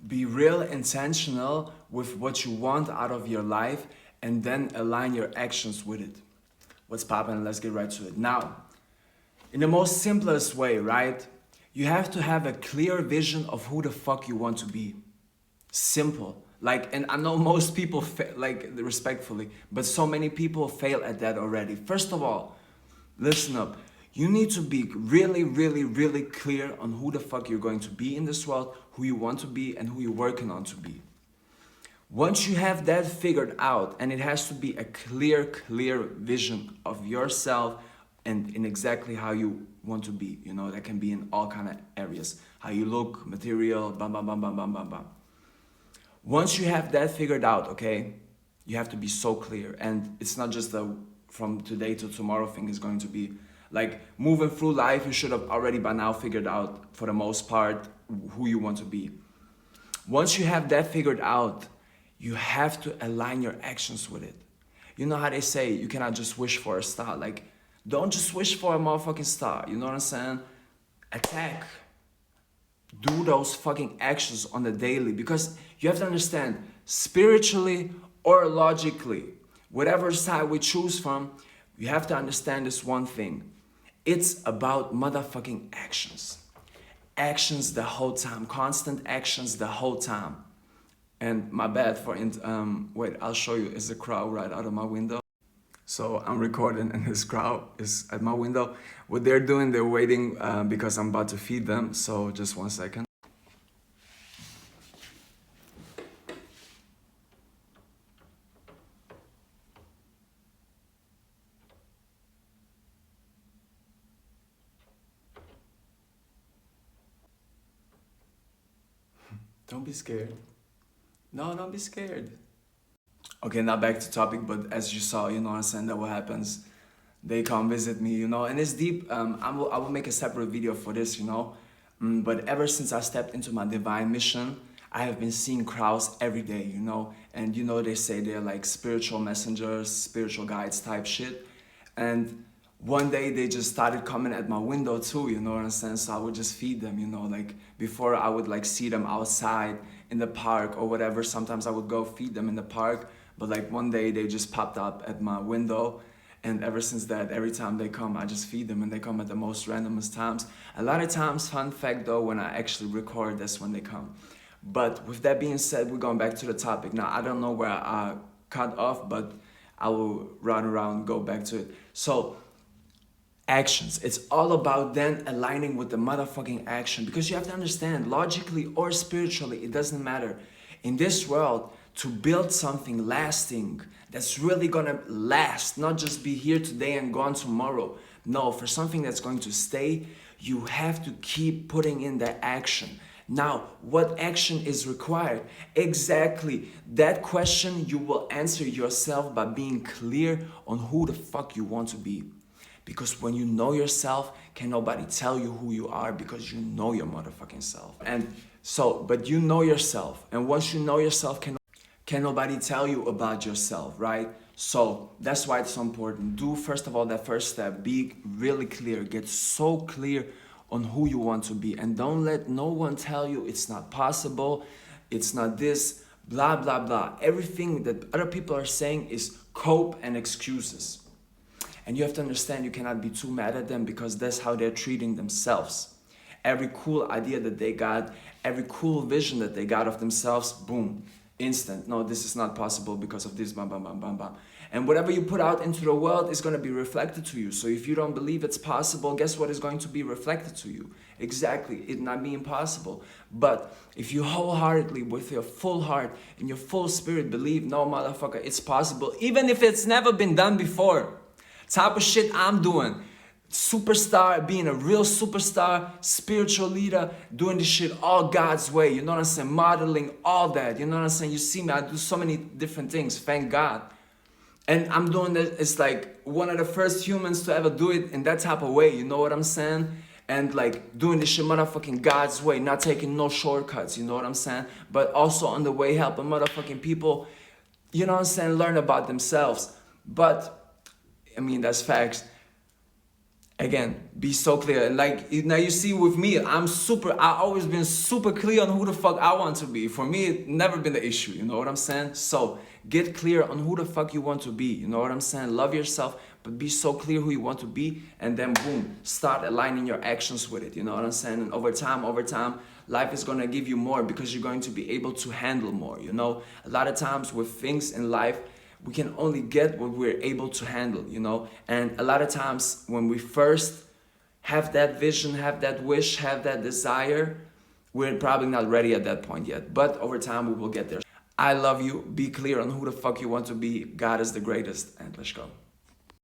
Be real intentional with what you want out of your life and then align your actions with it. What's poppin'? Let's get right to it. Now, in the most simplest way, right? You have to have a clear vision of who the fuck you want to be. Simple. Like, and I know most people, like, respectfully, but so many people fail at that already. First of all, listen up. You need to be really, really, really clear on who the fuck you're going to be in this world, who you want to be, and who you're working on to be. Once you have that figured out, and it has to be a clear vision of yourself and in exactly how you want to be, you know, that can be in all kind of areas. How you look, material, bam, bam, bam, bam, bam, bam, bam. Once you have that figured out, okay, you have to be so clear. And it's not just a from today to tomorrow thing. Is going to be like moving through life. You should have already by now figured out, for the most part, who you want to be. Once you have that figured out, you have to align your actions with it. You know how they say you cannot just wish for a star. Like, don't just wish for a motherfucking star. You know what I'm saying? Attack. Do those fucking actions on the daily, because you have to understand, spiritually or logically, whatever side we choose from, you have to understand this one thing. It's about motherfucking actions. Actions the whole time, constant actions the whole time. And my bad for, wait, I'll show you, is a crowd right out of my window. So I'm recording and this crowd is at my window. What they're doing, they're waiting because I'm about to feed them. So just 1 second. Don't be scared. No, don't be scared. Okay, now back to topic, but as you saw, you know what I'm saying, that what happens. They come visit me, you know, and it's deep. I will make a separate video for this, you know. But ever since I stepped into my divine mission, I have been seeing crowds every day, you know. And you know, they say they're like spiritual messengers, spiritual guides type shit. And one day they just started coming at my window too, you know what I'm saying? So I would just feed them, you know, like before I would like see them outside in the park or whatever. Sometimes I would go feed them in the park, but like one day they just popped up at my window. And ever since that, every time they come, I just feed them, and they come at the most randomest times. A lot of times, fun fact though, when I actually record, that's when they come. But with that being said, we're going back to the topic. Now, I don't know where I cut off, but I will run around, go back to it. So, actions. It's all about then aligning with the motherfucking action, because you have to understand, logically or spiritually, it doesn't matter. In this world, to build something lasting that's really gonna last, not just be here today and gone tomorrow. No, for something that's going to stay, you have to keep putting in the action. Now, what action is required? Exactly that question you will answer yourself by being clear on who the fuck you want to be. Because when you know yourself, can nobody tell you who you are, because you know your motherfucking self. And so, but you know yourself. And once you know yourself, can nobody tell you about yourself, right? So that's why it's so important. Do, first of all, that first step. Be really clear. Get so clear on who you want to be. And don't let no one tell you it's not possible, it's not this, blah, blah, blah. Everything that other people are saying is cope and excuses. And you have to understand, you cannot be too mad at them, because that's how they're treating themselves. Every cool idea that they got, every cool vision that they got of themselves, boom, instant. No, this is not possible because of this, bam, bam, bam, bam, bam. And whatever you put out into the world is going to be reflected to you. So if you don't believe it's possible, guess what is going to be reflected to you? Exactly, it not being possible. But if you wholeheartedly, with your full heart and your full spirit, believe, no, motherfucker, it's possible, even if it's never been done before. Type of shit I'm doing. Superstar, being a real superstar, spiritual leader, doing this shit all God's way, you know what I'm saying? Modeling, all that, you know what I'm saying? You see me, I do so many different things, thank God. And I'm doing that, it's like one of the first humans to ever do it in that type of way, you know what I'm saying? And like doing this shit motherfucking God's way, not taking no shortcuts, you know what I'm saying? But also on the way helping motherfucking people, you know what I'm saying, learn about themselves. But, I mean, that's facts. Again, be so clear. Like now you see with me, I always been super clear on who the fuck I want to be. For me, it never been the issue, you know what I'm saying? So get clear on who the fuck you want to be, you know what I'm saying? Love yourself, but be so clear who you want to be, and then boom, start aligning your actions with it, you know what I'm saying? And over time, life is gonna give you more because you're going to be able to handle more, you know? A lot of times with things in life, we can only get what we're able to handle, you know? And a lot of times when we first have that vision, have that wish, have that desire, we're probably not ready at that point yet. But over time, we will get there. I love you. Be clear on who the fuck you want to be. God is the greatest. And let's go.